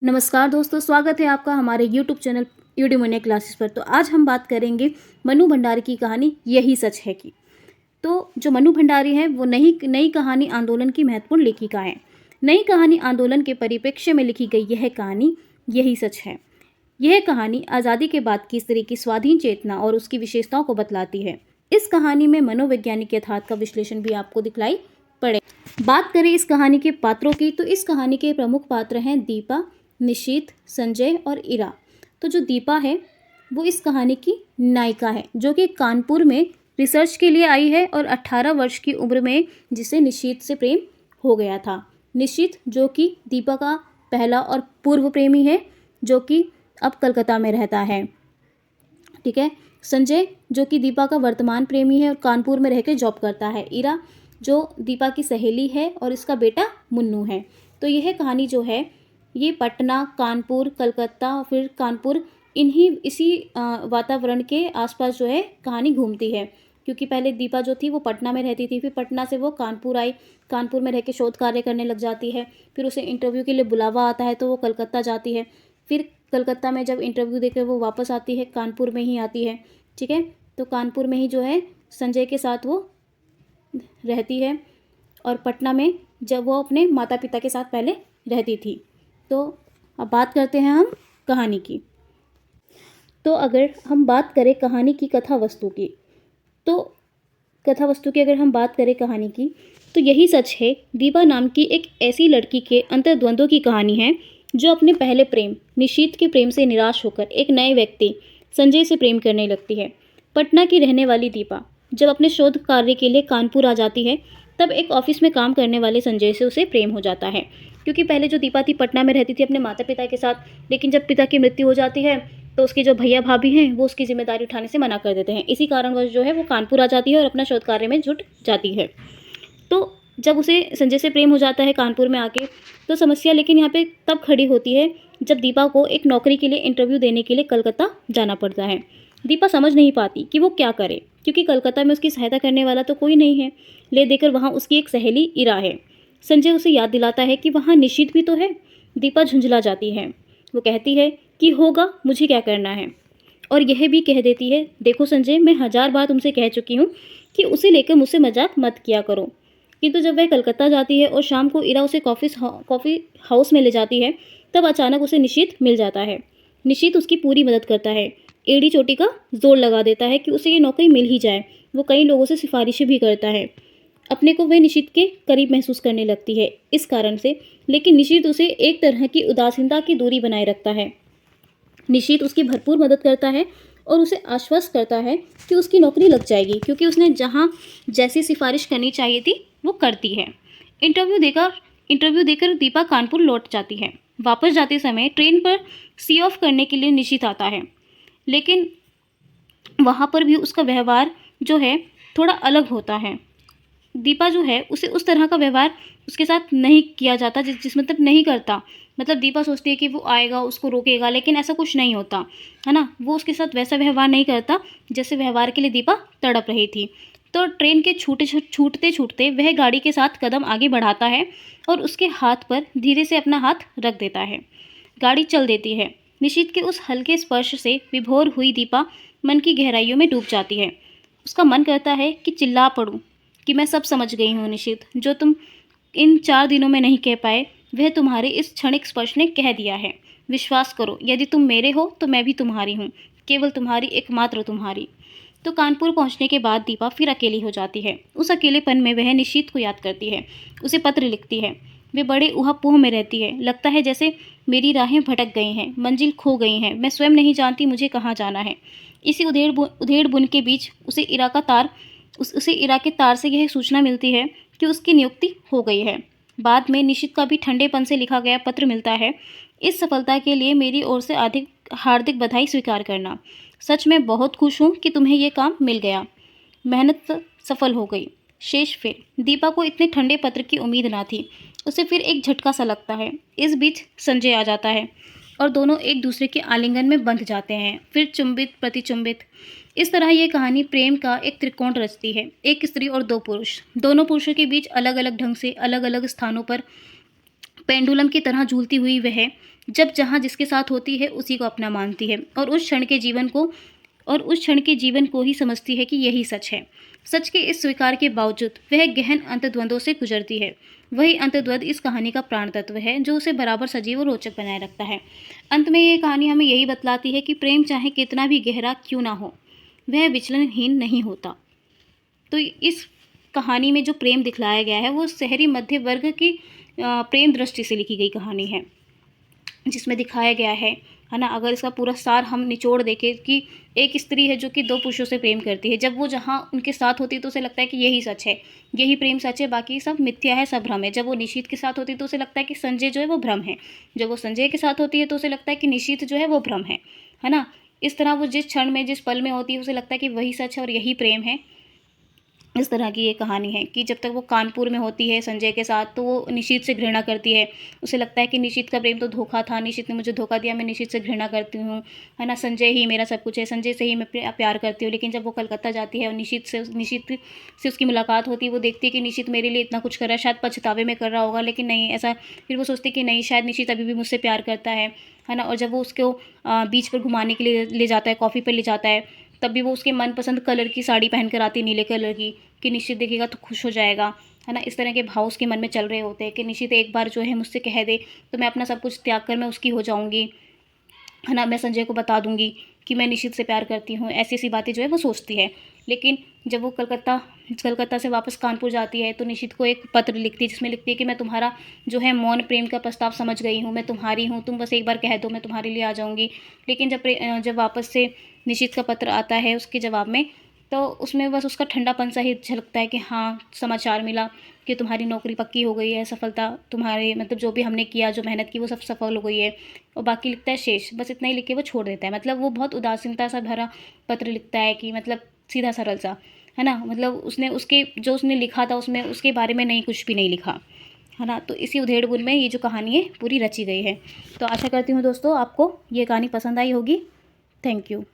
नमस्कार दोस्तों, स्वागत है आपका हमारे यूट्यूब चैनल यूडीमोनिया क्लासेस पर। तो आज हम बात करेंगे मनु भंडारी की कहानी यही सच है की। तो जो मनु भंडारी हैं वो नई कहानी आंदोलन की महत्वपूर्ण लेखिका हैं। नई कहानी आंदोलन के परिप्रेक्ष्य में लिखी गई यह कहानी यही सच है। यह कहानी आज़ादी के बाद की स्त्री की स्वाधीन चेतना और उसकी विशेषताओं को बतलाती है। इस कहानी में मनोवैज्ञानिक यथार्थ का विश्लेषण भी आपको दिखलाई पड़े। बात करें इस कहानी के पात्रों की, तो इस कहानी के प्रमुख पात्र हैं दीपा, निशीथ, संजय और इरा। तो जो दीपा है वो इस कहानी की नायिका है, जो कि कानपुर में रिसर्च के लिए आई है और 18 वर्ष की उम्र में जिसे निशीथ से प्रेम हो गया था। निशीथ जो कि दीपा का पहला और पूर्व प्रेमी है, जो कि अब कलकत्ता में रहता है। ठीक है। संजय जो कि दीपा का वर्तमान प्रेमी है और कानपुर में रहकर जॉब करता है। इरा जो दीपा की सहेली है और इसका बेटा मुन्नू है। तो यह कहानी जो है ये पटना, कानपुर, कलकत्ता, फिर कानपुर इसी वातावरण के आसपास जो है कहानी घूमती है। क्योंकि पहले दीपा जो थी वो पटना में रहती थी, फिर पटना से वो कानपुर आई, कानपुर में रह के शोध कार्य करने लग जाती है। फिर उसे इंटरव्यू के लिए बुलावा आता है तो वो कलकत्ता जाती है। फिर कलकत्ता में जब इंटरव्यू देकर वो वापस आती है, कानपुर में ही आती है। ठीक है। तो कानपुर में ही जो है संजय के साथ वो रहती है और पटना में जब वो अपने माता पिता के साथ पहले रहती थी। तो अब बात करते हैं हम कहानी की। तो अगर हम बात करें कहानी की कथा वस्तु की, तो कथा वस्तु की अगर हम बात करें कहानी की, तो यही सच है दीपा नाम की एक ऐसी लड़की के अंतर्द्वंद्व की कहानी है, जो अपने पहले प्रेम निशीथ के प्रेम से निराश होकर एक नए व्यक्ति संजय से प्रेम करने लगती है। पटना की रहने वाली दीपा जब अपने शोध कार्य के लिए कानपुर आ जाती है, तब एक ऑफिस में काम करने वाले संजय से उसे प्रेम हो जाता है। क्योंकि पहले जो दीपा थी पटना में रहती थी अपने माता पिता के साथ, लेकिन जब पिता की मृत्यु हो जाती है तो उसके जो भैया भाभी हैं वो उसकी जिम्मेदारी उठाने से मना कर देते हैं। इसी कारणवश जो है वो कानपुर आ जाती है और अपना शोध कार्य में जुट जाती है। तो जब उसे संजय से प्रेम हो जाता है कानपुर में आके, तो समस्या लेकिन यहाँ पे तब खड़ी होती है जब दीपा को एक नौकरी के लिए इंटरव्यू देने के लिए कलकत्ता जाना पड़ता है। दीपा समझ नहीं पाती कि वो क्या करे, क्योंकि कलकत्ता में उसकी सहायता करने वाला तो कोई नहीं है। ले देकर वहाँ उसकी एक सहेली इरा है। संजय उसे याद दिलाता है कि वहाँ निशीथ भी तो है। दीपा झुंझला जाती है। वो कहती है कि होगा, मुझे क्या करना है। और यह भी कह देती है, देखो संजय, मैं 1000 बार तुमसे कह चुकी हूँ कि उसे लेकर मुझसे मजाक मत किया करो। किंतु जब वह कलकत्ता जाती है और शाम को इरा उसे कॉफ़ी हाउस में ले जाती है, तब अचानक उसे निशीथ मिल जाता है। निशीथ उसकी पूरी मदद करता है, एड़ी चोटी का जोर लगा देता है कि उसे ये नौकरी मिल ही जाए। वो कई लोगों से सिफारिशें भी करता है। अपने को वह निशीथ के करीब महसूस करने लगती है इस कारण से, लेकिन निशीथ उसे एक तरह की उदासीनता की दूरी बनाए रखता है। निशीथ उसकी भरपूर मदद करता है और उसे आश्वस्त करता है कि उसकी नौकरी लग जाएगी, क्योंकि उसने जहाँ जैसी सिफारिश करनी चाहिए थी वो करती है। इंटरव्यू देकर दीपा कानपुर लौट जाती है। वापस जाते समय ट्रेन पर सी ऑफ करने के लिए निशीथ आता है, लेकिन वहाँ पर भी उसका व्यवहार जो है थोड़ा अलग होता है। दीपा जो है उसे उस तरह का व्यवहार उसके साथ नहीं किया जाता जिस मतलब नहीं करता। मतलब दीपा सोचती है कि वो आएगा उसको रोकेगा, लेकिन ऐसा कुछ नहीं होता है ना। वो उसके साथ वैसा व्यवहार नहीं करता जैसे व्यवहार के लिए दीपा तड़प रही थी। तो ट्रेन के छूटते छूटते वह गाड़ी के साथ कदम आगे बढ़ाता है और उसके हाथ पर धीरे से अपना हाथ रख देता है। गाड़ी चल देती है। निशीथ के उस हल्के स्पर्श से विभोर हुई दीपा मन की गहराइयों में डूब जाती है। उसका मन करता है कि चिल्ला पड़ूं कि मैं सब समझ गई हूँ निशीथ, जो तुम इन 4 दिनों में नहीं कह पाए वह तुम्हारे इस क्षणिक स्पर्श ने कह दिया है। विश्वास करो, यदि तुम मेरे हो तो मैं भी तुम्हारी हूँ, केवल तुम्हारी, एकमात्र तुम्हारी। तो कानपुर पहुँचने के बाद दीपा फिर अकेली हो जाती है। उस अकेलेपन में वह निशीथ को याद करती है, उसे पत्र लिखती है। वे बड़े ऊहा-पोह में रहती है। लगता है जैसे मेरी राहें भटक गई हैं, मंजिल खो गई हैं, मैं स्वयं नहीं जानती मुझे कहाँ जाना है। इसी उधेड़ बुन के बीच उसे इरा के तार से यह सूचना मिलती है कि उसकी नियुक्ति हो गई है। बाद में निशीथ का भी ठंडेपन से लिखा गया पत्र मिलता है। इस सफलता के लिए मेरी ओर से हार्दिक बधाई स्वीकार करना। सच में बहुत खुश हूँ कि तुम्हें ये काम मिल गया। मेहनत सफल हो गई। शेष फिर दीपा को इतने ठंडे पत्र की उम्मीद ना थी। उसे फिर एक झटका सा लगता है। इस बीच संजय आ जाता है और दोनों एक दूसरे के आलिंगन में बंध जाते हैं, फिर चुंबित प्रतिचुंबित। इस तरह ये कहानी प्रेम का एक त्रिकोण रचती है। एक स्त्री और 2 पुरुष, दोनों पुरुषों के बीच अलग अलग ढंग से अलग अलग स्थानों पर पेंडुलम की तरह झूलती हुई वह जब जहाँ जिसके साथ होती है उसी को अपना मानती है और उस क्षण के जीवन को ही समझती है कि यही सच है। सच के इस स्वीकार के बावजूद वह गहन अंतर्द्वंदों से गुजरती है। वही अंतर्द्वंद इस कहानी का प्राण तत्व है जो उसे बराबर सजीव और रोचक बनाए रखता है। अंत में ये कहानी हमें यही बतलाती है कि प्रेम चाहे कितना भी गहरा क्यों ना हो, वह विचलनहीन नहीं होता। तो इस कहानी में जो प्रेम दिखलाया गया है वो शहरी मध्य वर्ग की प्रेम दृष्टि से लिखी गई कहानी है, जिसमें दिखाया गया है ना। अगर इसका पूरा सार हम निचोड़ देखें कि एक स्त्री है जो कि दो पुरुषों से प्रेम करती है, जब वो जहाँ उनके साथ होती है तो उसे लगता है कि यही सच है, यही प्रेम सच है, बाकी सब मिथ्या है, सब भ्रम है। जब वो निशित के साथ होती है तो उसे लगता है कि संजय जो है वो भ्रम है। जब वो संजय के साथ होती है तो उसे लगता है कि निशित जो है वो भ्रम है ना। इस तरह वो जिस क्षण में जिस पल में होती है उसे लगता है कि वही सच है और यही प्रेम है। इस तरह की ये कहानी है कि जब तक वो कानपुर में होती है संजय के साथ तो वो निशित से घृणा करती है। उसे लगता है कि निशित का प्रेम तो धोखा था, निशित ने मुझे धोखा दिया, मैं निशित से घृणा करती हूँ, है ना। संजय ही मेरा सब कुछ है, संजय से ही मैं प्यार करती हूँ। लेकिन जब वो कलकत्ता जाती है और निशित से उसकी मुलाकात होती है, वो देखती है कि निशित मेरे लिए इतना कुछ कर रहा है, शायद पछतावे में कर रहा होगा, लेकिन नहीं ऐसा। फिर वो सोचती है कि नहीं, शायद निशित अभी भी मुझसे प्यार करता है ना। और जब वो उसको बीच पर घुमाने के लिए ले जाता है, कॉफ़ी पर ले जाता है, तब भी वो उसके मनपसंद कलर की साड़ी पहन कर आती है, नीले कलर की, कि निश्चित देखेगा तो खुश हो जाएगा, है ना। इस तरह के भाव उसके मन में चल रहे होते हैं कि निश्चित एक बार जो है मुझसे कह दे तो मैं अपना सब कुछ त्याग कर मैं उसकी हो जाऊंगी, है ना। मैं संजय को बता दूंगी कि मैं निशित से प्यार करती हूँ, ऐसी ऐसी बातें जो है वो सोचती है। लेकिन जब वो कलकत्ता से वापस कानपुर जाती है तो निशित को एक पत्र लिखती है, जिसमें लिखती है कि मैं तुम्हारा जो है मौन प्रेम का प्रस्ताव समझ गई हूँ, मैं तुम्हारी हूँ, तुम बस एक बार कह दो, मैं तुम्हारे लिए आ जाऊँगी। लेकिन जब वापस से निशित का पत्र आता है उसके जवाब में, तो उसमें बस उसका ठंडापन सा ही झलकता है कि हाँ, समाचार मिला कि तुम्हारी नौकरी पक्की हो गई है, सफलता तुम्हारे मतलब जो भी हमने किया, जो मेहनत की वो सब सफल हो गई है। और बाकी लिखता है शेष, बस इतना ही लिख के वो छोड़ देता है। मतलब वो बहुत उदासीनता सा भरा पत्र लिखता है कि मतलब सीधा सरल सा, है ना। मतलब उसने लिखा था उसमें उसके बारे में नहीं, कुछ भी नहीं लिखा, है ना। तो इसी उधेड़-बुन में ये जो कहानी है पूरी रची गई है। तो आशा करती हूँ दोस्तों आपको ये कहानी पसंद आई होगी। Thank you.